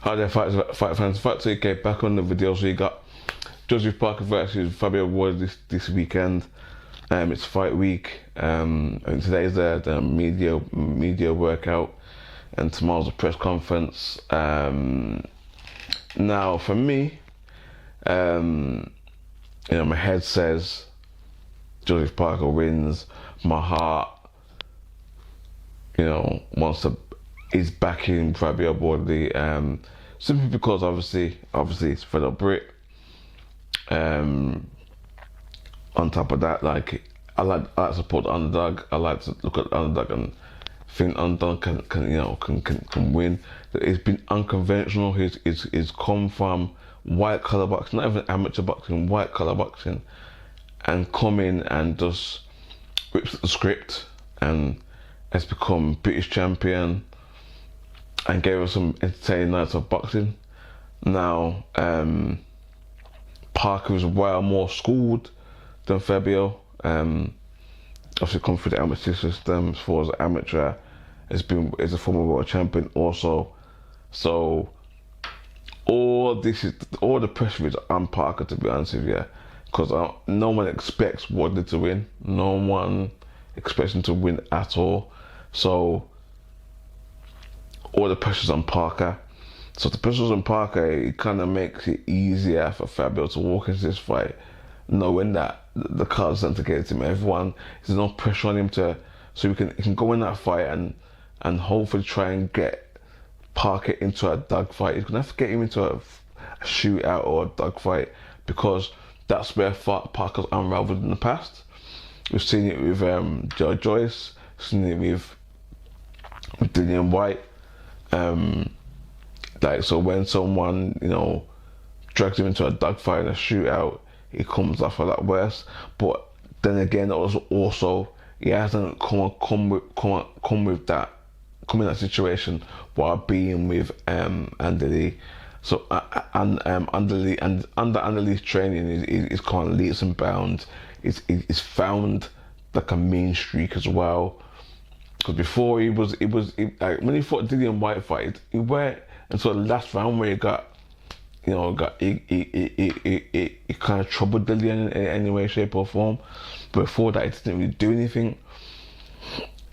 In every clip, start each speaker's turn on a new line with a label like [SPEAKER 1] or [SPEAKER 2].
[SPEAKER 1] Hi there, fight fans. Fight 2K back on the video. So you got Joseph Parker versus Fabio Wardley this weekend. It's fight week. And today's the media workout, and tomorrow's a press conference. Now for me, my head says Joseph Parker wins. My heart, is backing Fabio Wardley. Simply because obviously it's fellow Brit. On top of that, I like to support the underdog. I like to look at the underdog and think underdog can win. It's been unconventional. He's come from white collar boxing, not even amateur boxing, white collar boxing, and come in and just rips the script and has become British champion and gave us some entertaining nights of boxing. Now, Parker is well more schooled than Fabio. Obviously come through the amateur system as far as amateur. Is a former world champion also. So all the pressure is on Parker, to be honest with you, because no one expects Wardley to win. No one expects him to win at all. So all the pressure's on Parker. So the pressure's on Parker, it kind of makes it easier for Fabio to walk into this fight, knowing that the cards are to get him. There's no pressure on him so he can go in that fight and hopefully try and get Parker into a dogfight. He's gonna have to get him into a shootout or a dogfight, because that's where Parker's unraveled in the past. We've seen it with Joe Joyce, seen it with Dillian White. So when someone, drags him into a dogfight and a shootout, he comes off a lot worse. But then again, also he hasn't come in that situation while being with Andy Lee. So under Andy Lee's training, he's kind of leaps and bounds. He's found like a mean streak as well. Because before when he fought Dillian White fight, he went until the last round where he kind of troubled Dillian in any way, shape or form. But before that, he didn't really do anything.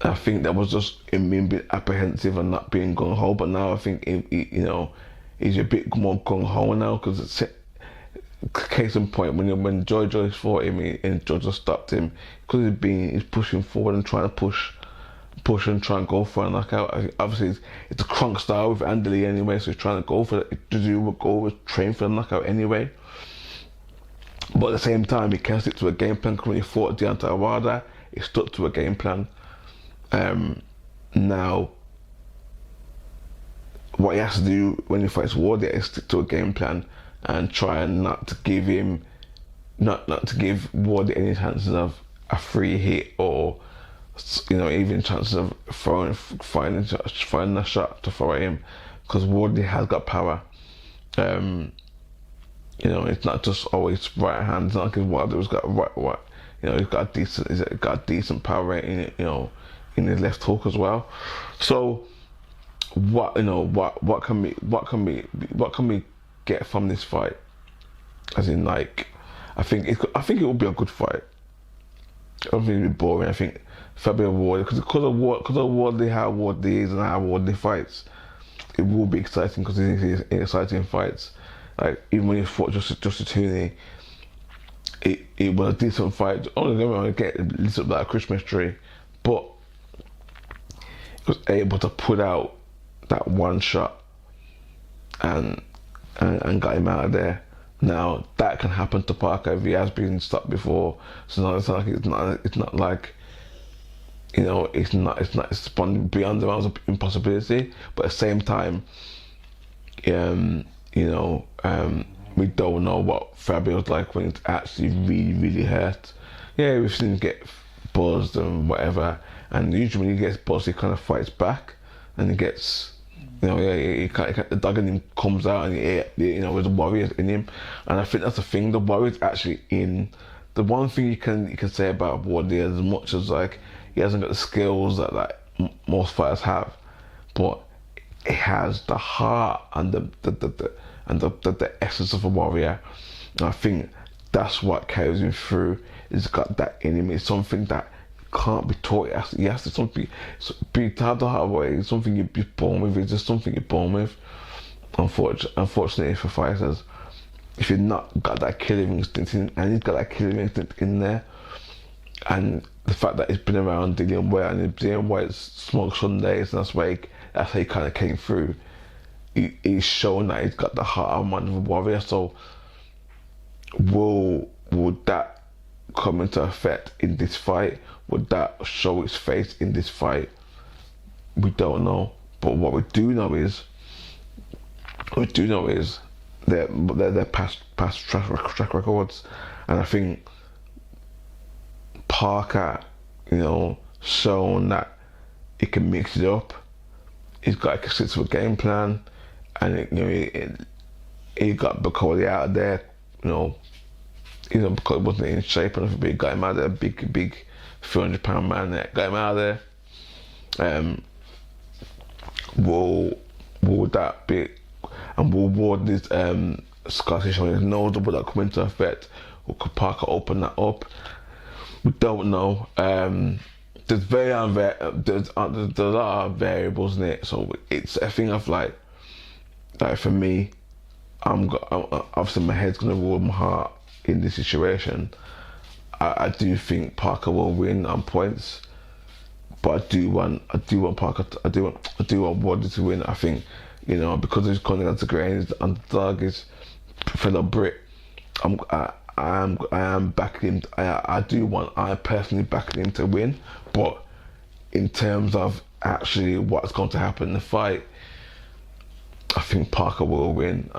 [SPEAKER 1] I think that was just him being apprehensive and not being gung ho. But now I think he's a bit more gung ho now, because it's case in point when Joe Joyce fought him and Joe just stopped him, because he's pushing forward and trying to push and try and go for a knockout. Obviously, it's a crunk style with Andy Lee anyway, so he's trying to go for it. Train for the knockout anyway. But at the same time, he can't stick to a game plan. Because when he fought Deontay Wilder, he stuck to a game plan. Now, what he has to do when he fights Wardley is stick to a game plan and try not to give Wardley any chances of a free hit, or even chances of finding a shot to throw at him, because Wardley has got power. It's not just always right hand. It's not like Wilder's got right. He's got decent power rate in his left hook as well. So what can we get from this fight? As in, I think it will be a good fight. I don't think it'll be boring. I think Fabio Wardley, because of Wardley, how Wardley is and how Wardley fights, it will be exciting, because it's exciting fights. Even when he fought Justin Tooney, it was a decent fight. Only going to get lit up like a Christmas tree, but he was able to put out that one shot and got him out of there. Now that can happen to Parker if he has been stopped before. So it's not like it's beyond the realms of impossibility. But at the same time, we don't know what Fabio's like when it's actually really, really hurt. Yeah, we've seen him get buzzed and whatever, and usually when he gets buzzed, he kind of fights back, and he gets. The dog in him comes out, and there's the warriors in him, and I think that's the thing. The warrior's actually in. The one thing you can say about Wardley, as much as he hasn't got the skills that most fighters have, but he has the heart and the essence of a warrior. And I think that's what carries him through. He's got that in him. It's something that can't be taught. He has to something. To have the hard way. It's something you're born with. It's just something you're born with. Unfortunately for fighters, if you've not got that killing instinct in, and he's got that killing instinct in there, and the fact that he's been around Dillian White and Dillian White's Smoke Sundays, and that's how he kind of came through. He's shown that he's got the heart of a man of a warrior. So would that come into effect in this fight? Would that show its face in this fight? We don't know. But what we do know is their past track records, and I think Parker, shown that he can mix it up. He's got a consistent game plan, and he got Bacolli out of there. Because he wasn't in shape enough, but he got him out of there, big 300-pound man that got him out of there. Will that be, and will Wardley's Scottish on his nose, will that come into effect? Or could Parker open that up? We don't know. There's there's a lot of variables in it, so it's a thing of like for me, obviously my head's gonna rule my heart in this situation. I do think Parker will win on points, but I do want Parker. I do want Wardley to win. I think because he's coming against the grain, his underdog is fellow Brit. I am backing him. I personally backing him to win, but in terms of actually what's going to happen in the fight, I think Parker will win.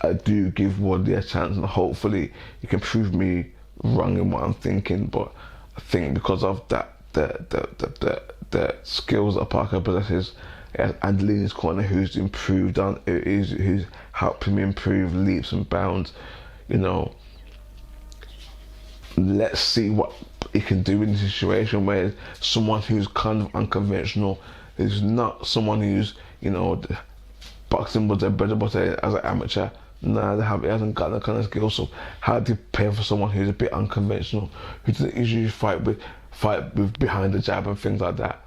[SPEAKER 1] I do give Wardley a chance, and hopefully he can prove me wrong in what I'm thinking. But I think because of that, the skills that Parker possesses, and Lee in his corner, who's improved who's helped him improve leaps and bounds. Let's see what he can do in this situation where someone who's kind of unconventional, who's not someone who's boxing was their bread and butter as an amateur. Nah, he hasn't got that kind of skill. So how do you pay for someone who's a bit unconventional, who doesn't usually fight with behind the jab and things like that?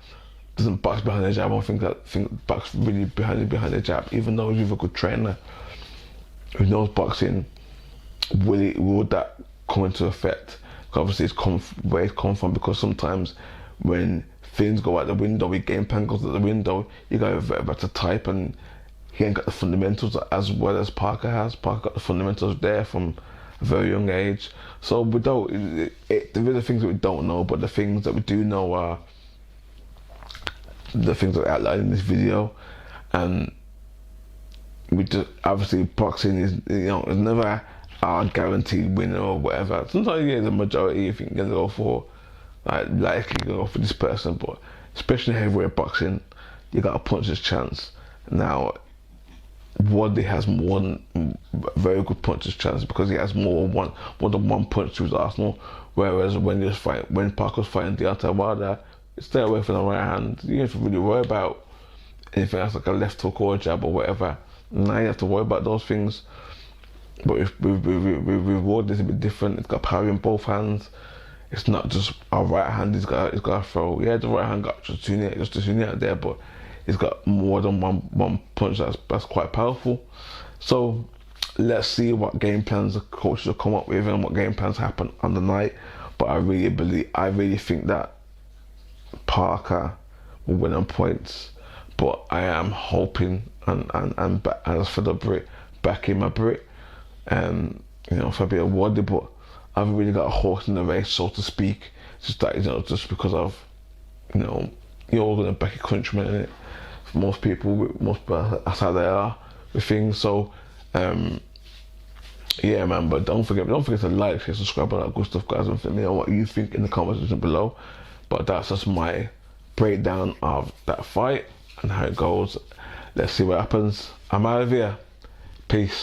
[SPEAKER 1] Doesn't box behind the jab or think box really behind the jab, even though he's a good trainer who knows boxing. Will that come into effect? Because obviously where it's come from, because sometimes when things go out the window, your game plan goes out the window, you got a better type, and he ain't got the fundamentals as well as Parker has. Parker got the fundamentals there from a very young age. So there is the things that we don't know, but the things that we do know are the things that I outlined in this video. And we just, obviously boxing is is never a guaranteed winner or whatever. Sometimes the majority if you can go for likely go for this person, but especially heavyweight boxing, you got a puncher's chance. Now Wardley has one very good puncher's chance because he has more than one punch to his arsenal. Whereas when Parker's fighting Deontay Wilder, stay away from the right hand. You don't have to really worry about anything else like a left hook or a jab or whatever. Now you have to worry about those things. But with Wardley, it's a bit different. It's got power in both hands. It's not just a right hand he's got to throw. Yeah, the right hand got just a unit there, but he's got more than one punch that's quite powerful. So let's see what game plans the coaches will come up with and what game plans happen on the night. But I really think that Parker will win on points. But I am hoping and as for the Brit, backing my Brit, Fabio Wardley, but I haven't really got a horse in the race, so to speak. Just that, just because of, you're all gonna back your countryman in it. For most people, that's how they are with things. So, yeah, man. But don't forget to like, share, subscribe, all that good stuff, guys. And let me know what you think in the comment section below. But that's just my breakdown of that fight and how it goes. Let's see what happens. I'm out of here. Peace.